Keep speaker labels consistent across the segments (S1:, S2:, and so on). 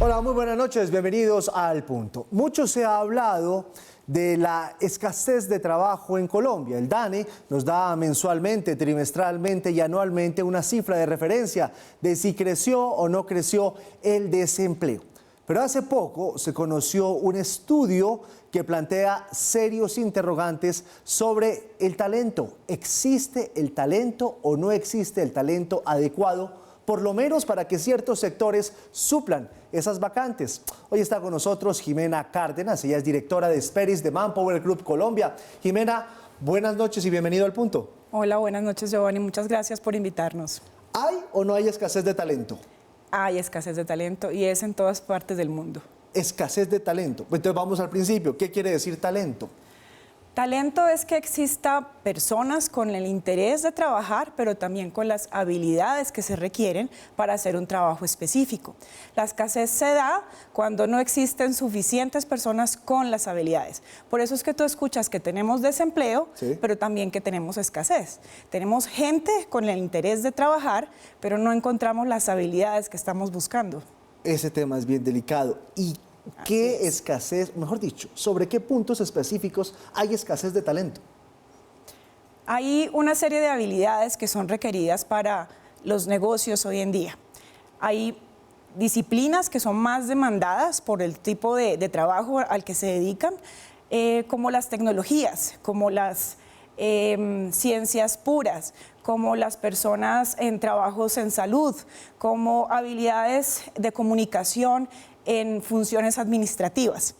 S1: Hola, muy buenas noches, bienvenidos al Punto. Mucho se ha hablado de la escasez de trabajo en Colombia. El DANE nos da mensualmente, trimestralmente y anualmente una cifra de referencia de si creció o no creció el desempleo. Pero hace poco se conoció un estudio que plantea serios interrogantes sobre el talento. ¿Existe el talento o no existe el talento adecuado, por lo menos para que ciertos sectores suplan esas vacantes? Hoy está con nosotros Jimena Cárdenas, ella es directora de Esperis de Manpower Group Colombia. Jimena, buenas noches y bienvenido al Punto.
S2: Hola, buenas noches, Giovanni, muchas gracias por invitarnos.
S1: ¿Hay o no hay escasez de talento?
S2: Hay escasez de talento y es en todas partes del mundo.
S1: Escasez de talento. Entonces vamos al principio, ¿qué quiere decir talento?
S2: Talento es que exista personas con el interés de trabajar, pero también con las habilidades que se requieren para hacer un trabajo específico. La escasez se da cuando no existen suficientes personas con las habilidades. Por eso es que tú escuchas que tenemos desempleo,
S1: sí,
S2: pero también que tenemos escasez. Tenemos gente con el interés de trabajar, pero no encontramos las habilidades que estamos buscando.
S1: Ese tema es bien delicado. ¿Y qué escasez, mejor dicho, sobre qué puntos específicos hay escasez de talento?
S2: Hay una serie de habilidades que son requeridas para los negocios hoy en día. Hay disciplinas que son más demandadas por el tipo de trabajo al que se dedican, como las tecnologías, como las ciencias puras, como las personas en trabajos en salud, como habilidades de comunicación en funciones administrativas.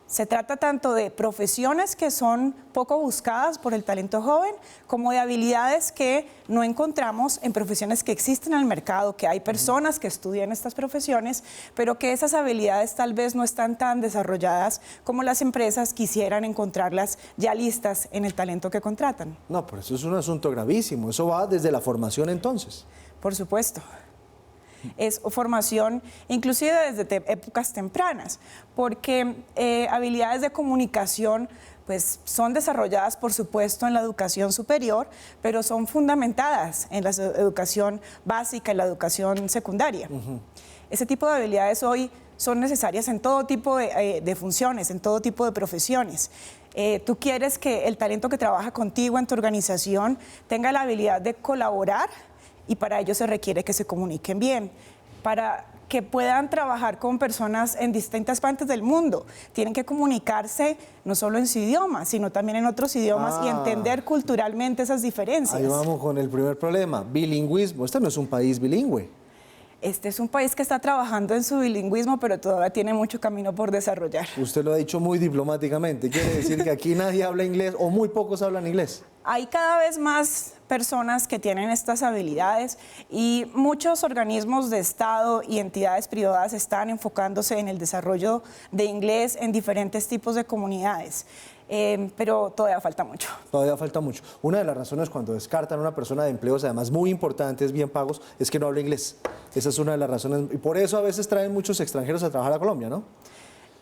S2: Se trata tanto de profesiones que son poco buscadas por el talento joven, como de habilidades que no encontramos en profesiones que existen en el mercado, que hay personas que estudian estas profesiones, pero que esas habilidades tal vez no están tan desarrolladas como las empresas quisieran encontrarlas ya listas en el talento que contratan.
S1: No, pero eso es un asunto gravísimo. Eso va desde la formación entonces.
S2: Por supuesto. Es formación inclusive desde épocas tempranas, porque habilidades de comunicación pues son desarrolladas por supuesto en la educación superior, pero son fundamentadas en la educación básica y la educación secundaria. Ese tipo de habilidades hoy son necesarias en todo tipo de funciones, en todo tipo de profesiones. Tú quieres que el talento que trabaja contigo en tu organización tenga la habilidad de colaborar, y para ello se requiere que se comuniquen bien, para que puedan trabajar con personas en distintas partes del mundo. Tienen que comunicarse no solo en su idioma, sino también en otros idiomas y entender culturalmente esas diferencias.
S1: Ahí vamos con el primer problema, bilingüismo. Este no es un país bilingüe.
S2: Este es un país que está trabajando en su bilingüismo, pero todavía tiene mucho camino por desarrollar.
S1: Usted lo ha dicho muy diplomáticamente. ¿Quiere decir que aquí nadie habla inglés o muy pocos hablan inglés?
S2: Hay cada vez más personas que tienen estas habilidades y muchos organismos de Estado y entidades privadas están enfocándose en el desarrollo de inglés en diferentes tipos de comunidades. Pero todavía falta mucho.
S1: Todavía falta mucho. Una de las razones cuando descartan a una persona de empleos, además muy importantes, bien pagos, es que no habla inglés. Esa es una de las razones, y por eso a veces traen muchos extranjeros a trabajar a Colombia, ¿no?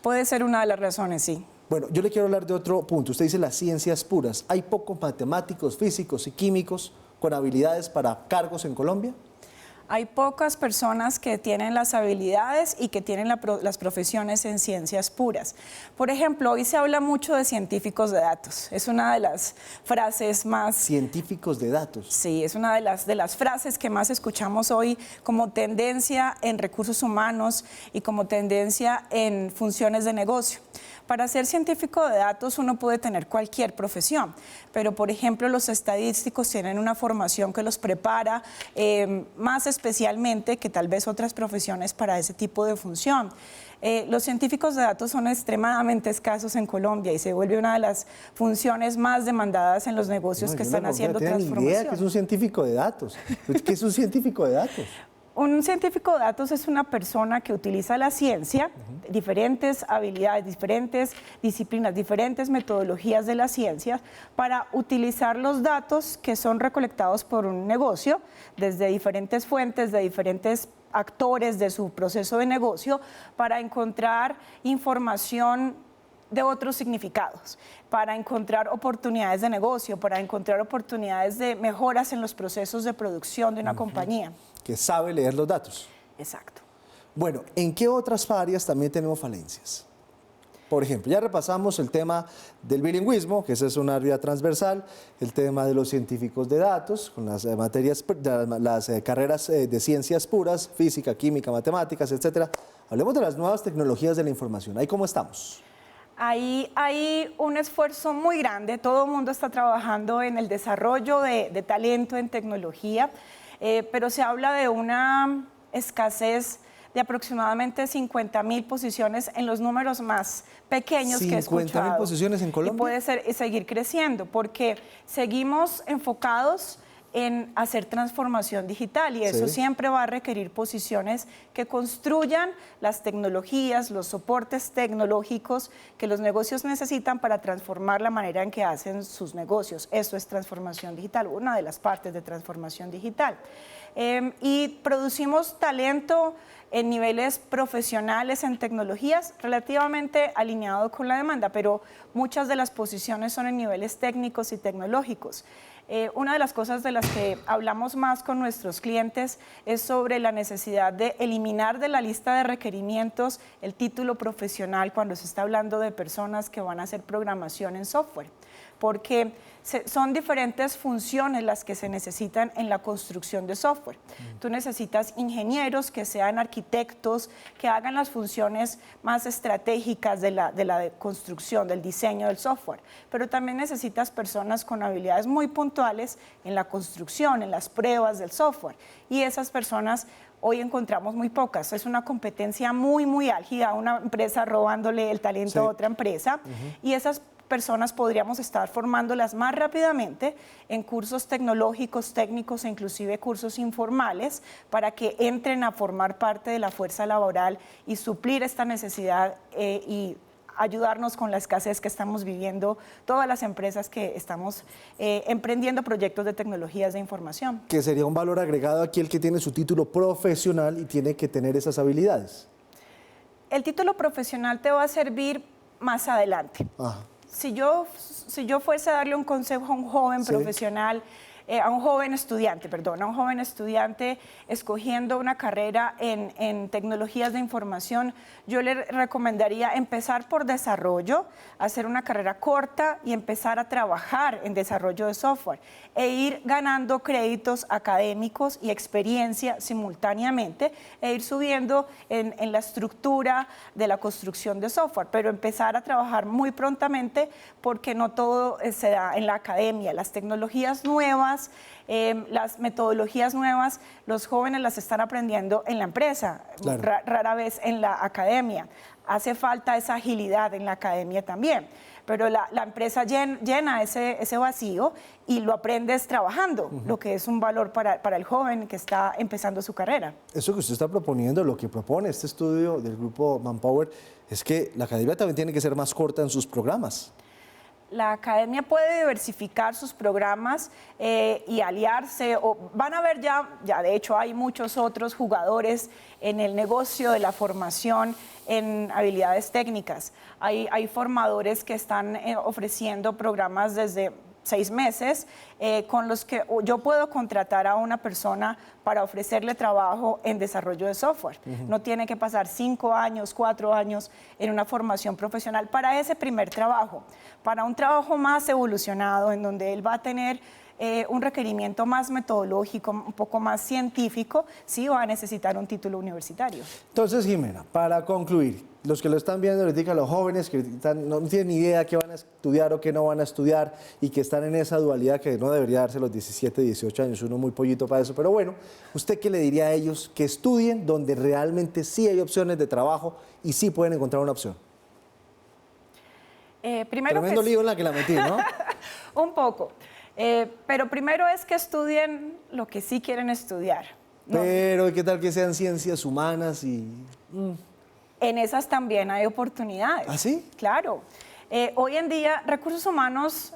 S2: Puede ser una de las razones, sí.
S1: Bueno, yo le quiero hablar de otro punto. Usted dice las ciencias puras. ¿Hay pocos matemáticos, físicos y químicos con habilidades para cargos en Colombia?
S2: Hay pocas personas que tienen las habilidades y que tienen las profesiones en ciencias puras. Por ejemplo, hoy se habla mucho de científicos de datos. Es una de las frases más...
S1: Científicos de datos.
S2: Sí, es una de las frases que más escuchamos hoy como tendencia en recursos humanos y como tendencia en funciones de negocio. Para ser científico de datos uno puede tener cualquier profesión, pero por ejemplo los estadísticos tienen una formación que los prepara más especialmente que tal vez otras profesiones para ese tipo de función. Los científicos de datos son extremadamente escasos en Colombia y se vuelve una de las funciones más demandadas en los negocios que están haciendo transformación.
S1: No tengo ni idea qué es un científico de datos. ¿Qué es un científico de datos?
S2: Un científico de datos es una persona que utiliza la ciencia, diferentes habilidades, diferentes disciplinas, diferentes metodologías de la ciencia para utilizar los datos que son recolectados por un negocio desde diferentes fuentes, de diferentes actores de su proceso de negocio para encontrar información de otros significados, para encontrar oportunidades de negocio, para encontrar oportunidades de mejoras en los procesos de producción de una compañía.
S1: Que sabe leer los datos.
S2: Exacto.
S1: Bueno, ¿en qué otras áreas también tenemos falencias? Por ejemplo, ya repasamos el tema del bilingüismo, que esa es un área transversal, el tema de los científicos de datos, con las carreras de ciencias puras, física, química, matemáticas, etcétera. Hablemos de las nuevas tecnologías de la información. ¿Ahí cómo estamos?
S2: Ahí hay un esfuerzo muy grande, todo el mundo está trabajando en el desarrollo de talento en tecnología, pero se habla de una escasez de aproximadamente 50.000 posiciones en los números más pequeños que he escuchado.
S1: 50.000 posiciones en Colombia.
S2: Y puede seguir creciendo porque seguimos enfocados en hacer transformación digital y eso siempre va a requerir posiciones que construyan las tecnologías, los soportes tecnológicos que los negocios necesitan para transformar la manera en que hacen sus negocios. Eso es transformación digital, una de las partes de transformación digital. Y producimos talento en niveles profesionales en tecnologías relativamente alineado con la demanda, pero muchas de las posiciones son en niveles técnicos y tecnológicos. Una de las cosas de las que hablamos más con nuestros clientes es sobre la necesidad de eliminar de la lista de requerimientos el título profesional cuando se está hablando de personas que van a hacer programación en software, porque son diferentes funciones las que se necesitan en la construcción de software. Tú necesitas ingenieros que sean arquitectos, que hagan las funciones más estratégicas de la construcción, del diseño del software, pero también necesitas personas con habilidades muy puntuales en la construcción, en las pruebas del software, y esas personas hoy encontramos muy pocas. Es una competencia muy álgida, una empresa robándole el talento a otra empresa, y esas personas podríamos estar formándolas más rápidamente en cursos tecnológicos, técnicos e inclusive cursos informales para que entren a formar parte de la fuerza laboral y suplir esta necesidad y ayudarnos con la escasez que estamos viviendo todas las empresas que estamos emprendiendo proyectos de tecnologías de información.
S1: Que sería un valor agregado aquí el que tiene su título profesional y tiene que tener esas habilidades.
S2: El título profesional te va a servir más adelante. Ajá. Si yo fuese a darle un consejo a un joven profesional, a un joven estudiante escogiendo una carrera en tecnologías de información, yo le recomendaría empezar por desarrollo, hacer una carrera corta y empezar a trabajar en desarrollo de software e ir ganando créditos académicos y experiencia simultáneamente e ir subiendo en la estructura de la construcción de software, pero empezar a trabajar muy prontamente porque no todo se da en la academia. Las tecnologías nuevas, las metodologías nuevas, los jóvenes las están aprendiendo en la empresa, rara vez en la academia. Hace falta esa agilidad en la academia también, pero la empresa llena ese vacío y lo aprendes trabajando, lo que es un valor para el joven que está empezando su carrera.
S1: Eso que usted está proponiendo, lo que propone este estudio del grupo Manpower, es que la academia también tiene que ser más corta en sus programas.
S2: La academia puede diversificar sus programas y aliarse, o van a ver ya de hecho hay muchos otros jugadores en el negocio de la formación en habilidades técnicas. Hay formadores que están ofreciendo programas desde 6 meses con los que yo puedo contratar a una persona para ofrecerle trabajo en desarrollo de software. No tiene que pasar 5 años, 4 años en una formación profesional para ese primer trabajo. Para un trabajo más evolucionado, en donde él va a tener un requerimiento más metodológico, un poco más científico, sí va a necesitar un título universitario.
S1: Entonces, Jimena, para concluir, los que lo están viendo ahorita, los jóvenes que no tienen ni idea qué van a estudiar o qué no van a estudiar y que están en esa dualidad que no debería darse a los 17, 18 años, uno muy pollito para eso, pero bueno, ¿usted qué le diría a ellos? Que estudien donde realmente sí hay opciones de trabajo y sí pueden encontrar una opción. Tremendo lío en la que la metí, ¿no?
S2: Un poco. Pero primero es que estudien lo que sí quieren estudiar.
S1: ¿No? Pero ¿qué tal que sean ciencias humanas y...?
S2: En esas también hay oportunidades.
S1: ¿Ah, sí?
S2: Claro. Hoy en día, recursos humanos,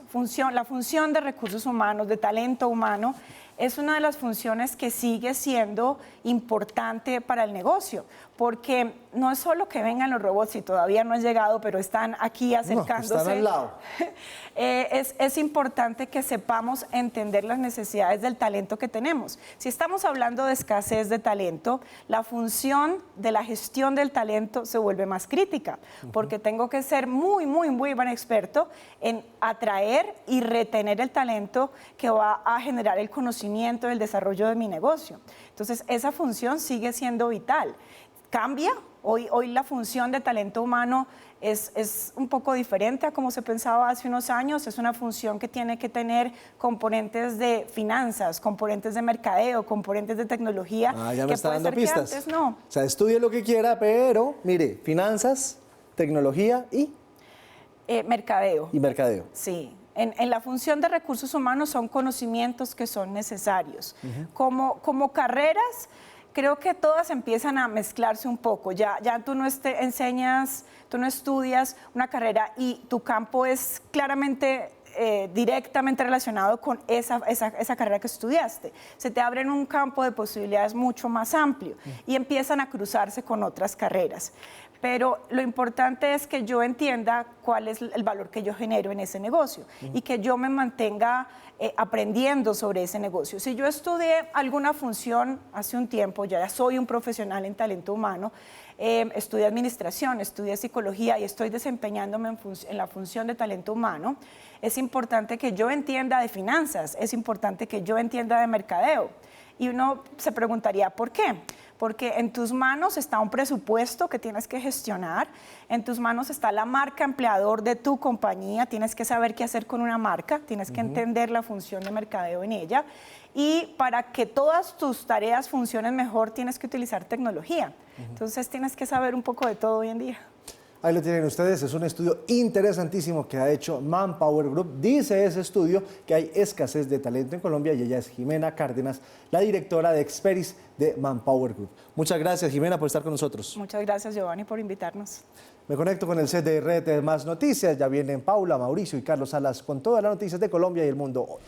S2: la función de recursos humanos, de talento humano, es una de las funciones que sigue siendo importante para el negocio, porque no es solo que vengan los robots y todavía no han llegado, pero están aquí acercándose.
S1: No, están al lado.
S2: Es importante que sepamos entender las necesidades del talento que tenemos. Si estamos hablando de escasez de talento, la función de la gestión del talento se vuelve más crítica, porque tengo que ser muy buen experto en atraer y retener el talento que va a generar el conocimiento, el desarrollo de mi negocio. Entonces, esa función sigue siendo vital. Cambia, hoy la función de talento humano es un poco diferente a como se pensaba hace unos años. Es una función que tiene que tener componentes de finanzas, componentes de mercadeo, componentes de tecnología.
S1: Ya me
S2: que
S1: está
S2: puede
S1: dando
S2: ser que
S1: pistas.
S2: antes no.
S1: O sea, estudie lo que quiera, pero mire, finanzas, tecnología y
S2: Mercadeo.
S1: mercadeo.
S2: Sí. En la función de recursos humanos son conocimientos que son necesarios. Como carreras, creo que todas empiezan a mezclarse un poco. Ya tú no tú no estudias una carrera y tu campo es claramente directamente relacionado con esa carrera que estudiaste. Se te abren un campo de posibilidades mucho más amplio y empiezan a cruzarse con otras carreras. Pero lo importante es que yo entienda cuál es el valor que yo genero en ese negocio y que yo me mantenga aprendiendo sobre ese negocio. Si yo estudié alguna función hace un tiempo, ya soy un profesional en talento humano, estudié administración, estudié psicología y estoy desempeñándome en la función de talento humano, es importante que yo entienda de finanzas, es importante que yo entienda de mercadeo. Y uno se preguntaría, ¿por qué? Porque en tus manos está un presupuesto que tienes que gestionar, en tus manos está la marca empleador de tu compañía, tienes que saber qué hacer con una marca, tienes que entender la función de mercadeo en ella, y para que todas tus tareas funcionen mejor tienes que utilizar tecnología. Entonces tienes que saber un poco de todo hoy en día.
S1: Ahí lo tienen ustedes, es un estudio interesantísimo que ha hecho Manpower Group. Dice ese estudio que hay escasez de talento en Colombia y ella es Jimena Cárdenas, la directora de Experis de Manpower Group. Muchas gracias, Jimena, por estar con nosotros.
S2: Muchas gracias, Giovanni, por invitarnos.
S1: Me conecto con el set de Red Más Noticias. Ya vienen Paula, Mauricio y Carlos Salas con todas las noticias de Colombia y el mundo hoy.